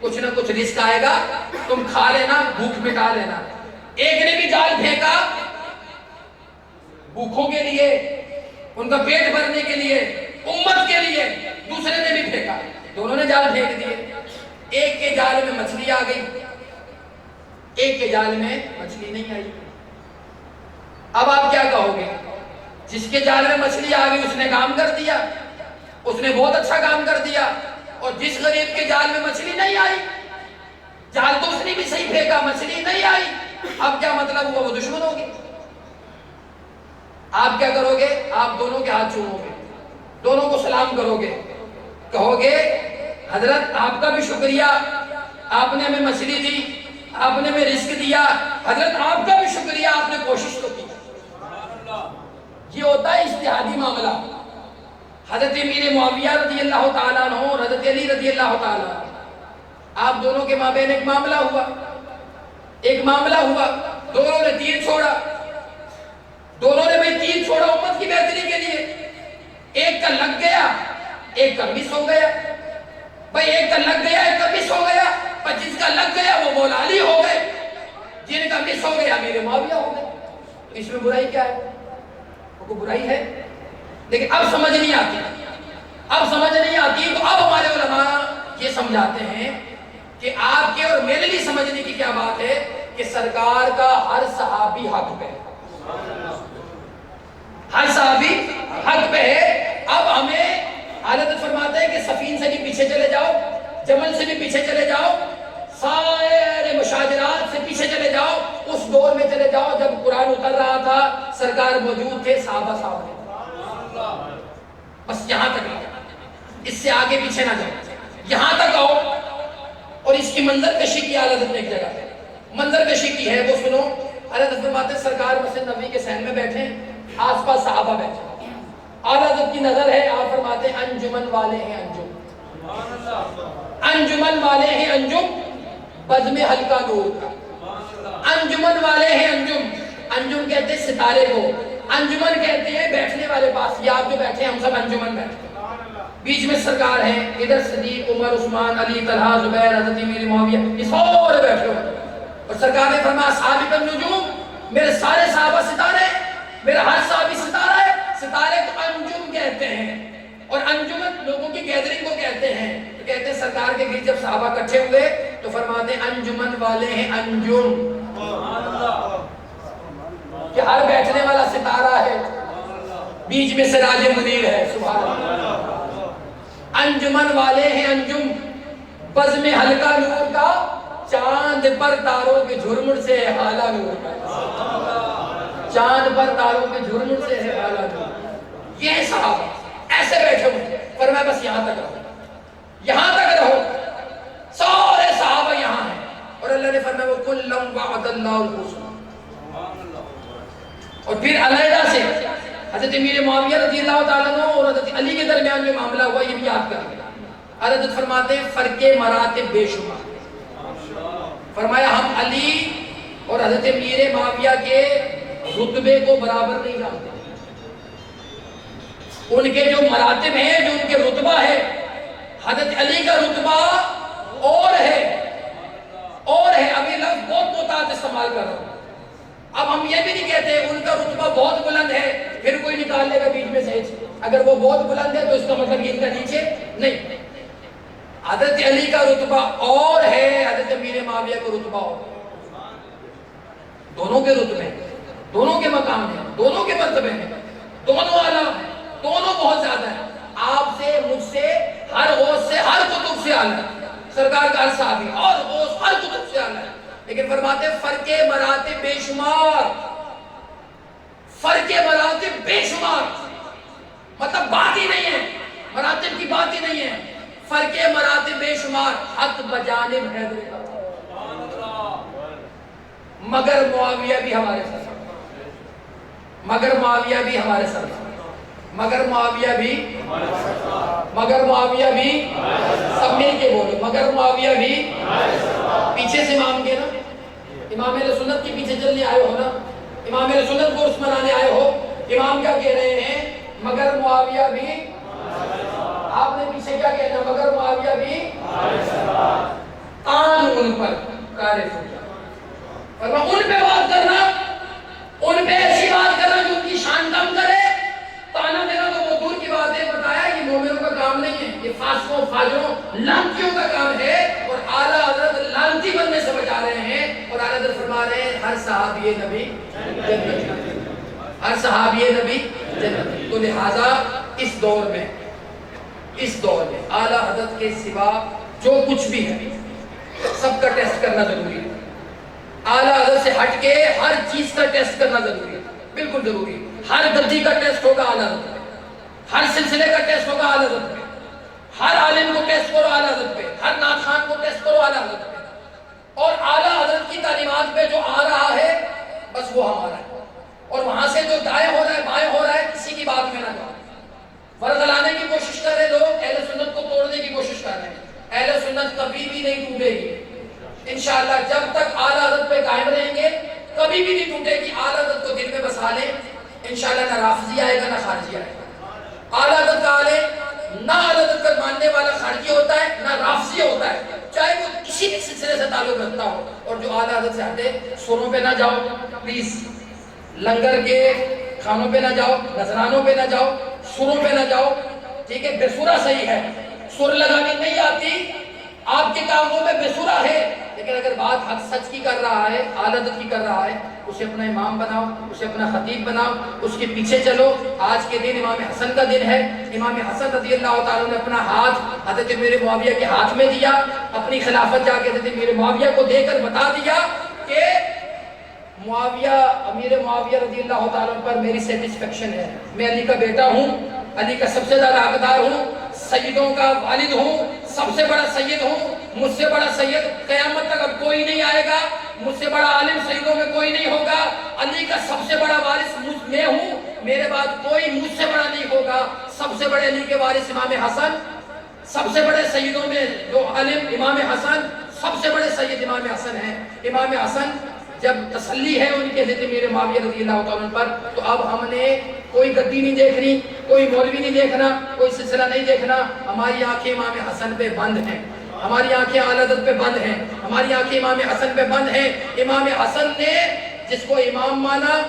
کچھ نہ کچھ رزق آئے گا، تم کھا لینا، بھوک مٹا لینا۔ ایک نے بھی جال پھینکا بھوکوں کے لیے، ان کا پیٹ بھرنے کے لیے، امت کے لیے، دوسرے نے بھی پھینکا، دونوں نے جال پھینک دیے۔ ایک کے جال میں مچھلی آ گئی، ایک کے جال میں مچھلی نہیں آئی۔ اب آپ کیا کہو گے؟ جس کے جال میں مچھلی آ گئی اس نے کام کر دیا، اس نے بہت اچھا کام کر دیا، اور جس غریب کے جال میں مچھلی نہیں آئی، جال تو اس نے بھی صحیح پھینکا، مچھلی نہیں آئی، اب کیا مطلب ہوا؟ وہ دشمن ہوگی۔ آپ کیا کرو گے؟ آپ دونوں کے ہاتھ چومو گے، دونوں کو سلام کرو گے، کہو گے حضرت آپ کا بھی شکریہ، آپ نے ہمیں مچھلی دی، آپ نے ہمیں رزق دیا، حضرت آپ کا بھی شکریہ، آپ نے کوشش تو کی۔ یہ ہوتا ہے اجتہادی معاملہ۔ حضرت امیر معاویہ رضی اللہ تعالیٰ عنہ اور حضرت علی رضی اللہ تعالیٰ عنہ، آپ دونوں کے مابین ایک معاملہ ہوا، دونوں نے تیر چھوڑا، دونوں نے بھئی تیر چھوڑا امت کی بہتری کے لیے، ایک کا لگ گیا، ایک کا مس ہو گیا، بھئی ایک کا لگ گیا، ایک کا مس ہو گیا، پر جس کا لگ گیا وہ مولا علی ہو گئے، جن کا مس ہو گیا میرے معاویہ ہو گئے۔ تو اس میں برائی کیا ہے؟ وہ برائی ہے، لیکن اب سمجھ نہیں آتی، تو اب ہمارے علماء یہ سمجھاتے ہیں کہ آپ کے اور میرے لیے سمجھنے کی کیا بات ہے کہ سرکار کا ہر صحابی حق پہ ہے، ہر صحابی حق پہ ہے۔ اب ہمیں حضرت فرماتے ہیں کہ سفین سے بھی پیچھے چلے جاؤ، جمل سے بھی پیچھے چلے جاؤ، سارے مشاجرات سے پیچھے چلے جاؤ، اس دور میں چلے جاؤ جب قرآن اتر رہا تھا، سرکار موجود تھے، صحابہ صاحب نے، بس یہاں تک آؤ، اس سے آگے پیچھے نہ جاؤ، یہاں تک آؤ۔ اور اس کی منظر کشی کی حضرت نے ایک جگہ ہے، منظر کشی کی ہے، وہ سنو۔ حضرت فرماتے ہیں سرکار مسجد نبوی کے صحن میں بیٹھے، آس پاس صحابہ بیٹھے، اور حضرت کی نظر ہے، آپ فرماتے ہیں انجمن والے ہیں انجم، انجمن والے ہیں انجم، بزم ہلکا نور کا، انجمن والے ہیں انجم، انجم کہتے ہیں ستارے کو، انجمن کہتے ہیں بیٹھنے والے پاس، یہ آپ جو بیٹھے ہیں ہم سب انجمن بیٹھے ہیں، بیچ میں سرکار ہیں، ادھر صدیق، عمر، عثمان، علی، طلحہ، زبیر، حضرت امیر معاویہ، یہ سارے بیٹھے ہوئے، اور سرکار نے فرمایا صحابی النجوم، میرے سارے صحابہ ستارے، میرا ہر صحابی ستارہ ہے، ستارے کو انجم کہتے ہیں، اور انجمن لوگوں کی گیدرنگ کو کہتے ہیں، تو کہتے ہیں سرکار کے گرد جب صحابہ اکٹھے ہوئے تو فرماتے ہیں انجمن والے ہیں انجم، کہ ہر بیٹھنے والا ستارہ ہے، بیچ میں سراج منیر ہے، سبحان اللہ، انجمن والے ہیں انجم، بزم ہلکا نور کا، چاند پر تاروں کے جھرمٹ سے ہے حالہ نور کا، چاند پر تاروں کے جھرمٹ سے ہے حالہ نور۔ یہ صحابہ ایسے بیٹھے ہوئے، فرمایا بس یہاں تک رہو، یہاں تک رہو، سارے صحابہ یہاں ہیں، اور اللہ نے فرمایا وَكُلًّا وَعَدَ اللَّهُ الْحُسْنَىٰ، اور پھر علیحدہ سے حضرت امیر معاویہ رضی اللہ تعالیٰ عنہ اور حضرت علی کے درمیان میں معاملہ ہوا، یہ بھی یاد کر لیں۔ حضرت فرماتے ہیں فرق مراتب بے شمار، فرمایا ہم علی اور حضرت امیر معاویہ کے رتبے کو برابر نہیں جانتے، ان کے جو مراتب ہیں، جو ان کے رتبہ ہے، حضرت علی کا رتبہ اور ہے، ابھی لفظ بہت محتاط استعمال کر رہا ہوں، اب ہم یہ بھی نہیں کہتے ان کا رتبہ بہت بلند ہے، پھر کوئی نکال لے گا بیچ میں سے، اگر وہ بہت بلند ہے تو اس کا مطلب یہ ان کا نیچے نہیں. حضرت علی کا رتبہ اور ہے، حضرت امیر معاویہ کا رتبہ اور. دونوں کے رتبے، دونوں کے مقام ہیں، دونوں کے مرتبے ہیں، دونوں اعلیٰ ہیں، دونوں بہت زیادہ ہیں. آپ سے، مجھ سے، ہر غوث سے، ہر کتب سے اعلیٰ ہے. سرکار کا ہر صحابی اور غوث ہر کتب سے اعلیٰ ہے. لیکن فرماتے ہیں فرق مراتب بے شمار، فرق مراتب بے شمار. مطلب بات ہی نہیں ہے، مراتب کی بات ہی نہیں ہے. فرق مراتب بے شمار. حق بجانب حیدر کا، مگر معاویہ بھی ہمارے ساتھ، مگر معاویہ بھی ہمارے ساتھ، مگر معاویہ بھی، مگر معاویہ بھی، سب مل کے بولو، مگر معاویہ بھی. پیچھے سے امام کے نا، امام اہل سنت کے پیچھے چلنے آئے ہو نا، امام اہل سنت کو منانے آئے ہو. امام کیا کہہ رہے ہیں؟ مگر معاویہ بھی. آپ نے پیچھے کیا کہنا؟ مگر معاویہ بھی قانون پر کارف ہو جائے. ان پہ بات کرنا، ان پہ ایسی بات کرنا جو ان کی شان کم کرے، تانا دینا تو وہ دور کی بات ہے. بتایا یہ مومنوں کا کام نہیں ہے، یہ فاسقوں، فاجروں، لعنتیوں کا کام ہے. اور اعلیٰ حضرت لعنتی بننے سے بچا رہے ہیں. اور اعلیٰ حضرت فرما رہے ہیں ہر صحابی نبی جنتی، ہر صحابی نبی جنتی. تو لہذا اس دور میں، اس دور میں اعلیٰ حضرت کے سوا جو کچھ بھی ہے سب کا ٹیسٹ کرنا ضروری ہے. اعلیٰ حضرت سے ہٹ کے ہر چیز کا ٹیسٹ کرنا ضروری ہے، بالکل ضروری ہے. ہر گدی کا ٹیسٹ ہوگا اعلیٰ حضرت پہ، ہر سلسلے کا ٹیسٹ ہوگا اعلیٰ حضرت پہ. ہر عالم کو ٹیسٹ کرو اعلیٰ حضرت پہ، ہر نعت خوان کو ٹیسٹ کرو اعلیٰ حضرت پہ. اور اعلیٰ حضرت کی تعلیمات پہ جو آ رہا ہے بس وہ ہمارا ہے. اور وہاں سے جو دائیں ہو رہا ہے، بائیں ہو رہا ہے، کسی کی بات میں نہ جاؤ. فرض لانے کی کوشش کر رہے لوگ، اہل سنت کو توڑنے کی کوشش کر رہے ہیں. اہل سنت کبھی بھی نہیں ٹوٹے گی انشاءاللہ. جب تک اعلیٰ حضرت پہ قائم رہیں گے کبھی بھی نہیں ٹوٹے گی. اعلیٰ حضرت کو دل میں بسا لیں انشاءاللہ، نہ رافضی آئے گا نہ خارجی آئے گا. اعلیٰ حضرت کا عالم، نہ اعلیٰ حضرت کا ماننے والا خارجی ہوتا ہے نہ رافضی ہوتا ہے، چاہے وہ کسی بھی سلسلے سے تعلق رکھتا ہو. اور جو اعلیٰ حضرت سے ہٹے، سروں پہ نہ جاؤ پلیز، لنگر کے کھانوں پہ نہ جاؤ، نذرانوں پہ نہ جاؤ، سروں پہ نہ جاؤ. ٹھیک ہے، بے سورہ صحیح ہے، سر لگانی نہیں آتی، آپ کے کاموں میں بے سورہ ہے. لیکن اگر بات حق سچ کی کر رہا ہے، اعلیٰ حضرت کی کر رہا ہے، اسے اپنا امام بناؤ، اسے اپنا خطیب بناؤ، اس کے پیچھے چلو. آج کے دن امام حسن کا دن ہے. امام حسن رضی اللہ تعالیٰ نے اپنا ہاتھ حضرت امیر معاویہ کے ہاتھ میں دیا، اپنی خلافت جا کے حضرت امیر معاویہ کو دے کر بتا دیا کہ معاویہ، امیر معاویہ رضی اللہ تعالیٰ پر میری سیٹسفیکشن ہے. میں علی کا بیٹا ہوں، علی کا سب سے زیادہ حقدار ہوں، سیدوں کا والد ہوں، سب سے بڑا سید ہوں. مجھ سے بڑا سید قیامت تک اب کوئی نہیں آئے گا، مجھ سے بڑا عالم سیدوں میں کوئی نہیں ہوگا. علی کا سب سے بڑا وارث میں ہوں، میرے بعد کوئی مجھ سے بڑا نہیں ہوگا. سب سے بڑے علی کے وارث امام حسن، سب سے بڑے سیدوں میں جو عالم امام حسن، سب سے بڑے سید امام حسن ہیں. امام حسن جب تسلی ہے ان کے حضرت امیر معاویہ رضی اللہ تعالیٰ پر، تو اب ہم نے کوئی گدی نہیں دیکھنی، کوئی مولوی نہیں دیکھنا، کوئی سلسلہ نہیں دیکھنا. ہماری آنکھیں امام حسن پہ بند ہیں، ہماری آنکھیں اعلیٰ حضرت پہ بند ہیں، ہماری آنکھیں امام حسن پہ بند ہیں. امام حسن نے جس کو امام مانا،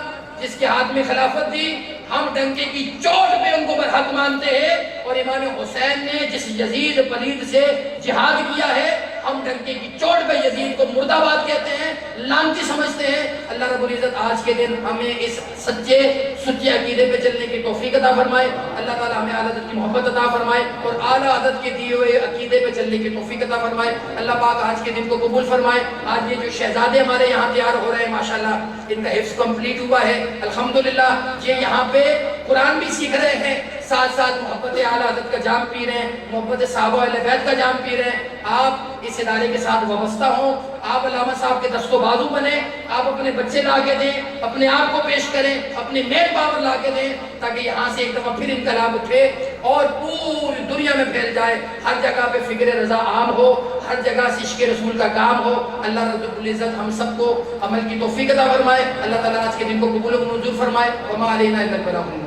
جس کے ہاتھ میں خلافت دی، ہم ڈنکے کی چوٹ پہ ان کو برحق مانتے ہیں. اور امام حسین نے جس یزید پلید سے جہاد کیا ہے، ہم ڈنکے کی چوٹ پہ یزید کو مردہ باد کہتے ہیں، لعنتی سمجھتے ہیں. اللہ رب العزت آج کے دن ہمیں اس سچے عقیدے پہ چلنے کی توفیق عطا فرمائے. اللہ تعالیٰ ہمیں اعلیٰ حضرت کی محبت عطا فرمائے اور اعلیٰ حضرت کے دیے ہوئے عقیدے پہ چلنے کی توفیق عطا فرمائے. اللہ پاک آج کے دن کو قبول فرمائے. آج یہ جو شہزادے ہمارے یہاں تیار ہو رہے ہیں ماشاءاللہ، ان کا حفظ کمپلیٹ ہوا ہے الحمدللہ. یہ یہاں پہ قرآن بھی سیکھ رہے ہیں، ساتھ ساتھ محبت اعلیٰ حضرت کا جام پی رہے ہیں، محبت صحابہ اہل بیت کا جام پی رہے ہیں. آپ اس ادارے کے ساتھ وابستہ ہوں، آپ علامہ صاحب کے دست و بازو بنیں، آپ اپنے بچے لا کے دیں، اپنے آپ کو پیش کریں، اپنے مین پاور لا کے دیں، تاکہ یہاں سے ایک دفعہ پھر انقلاب اٹھے اور پوری دنیا میں پھیل جائے. ہر جگہ پہ فکر رضا عام ہو، ہر جگہ سے عشق رسول کا کام ہو. اللہ رب العزت ہم سب کو عمل کی توفیق عطا فرمائے. اللہ تعالیٰ آج کے دن کو قبول و منظور فرمائے. وما علینا الا البلاغ.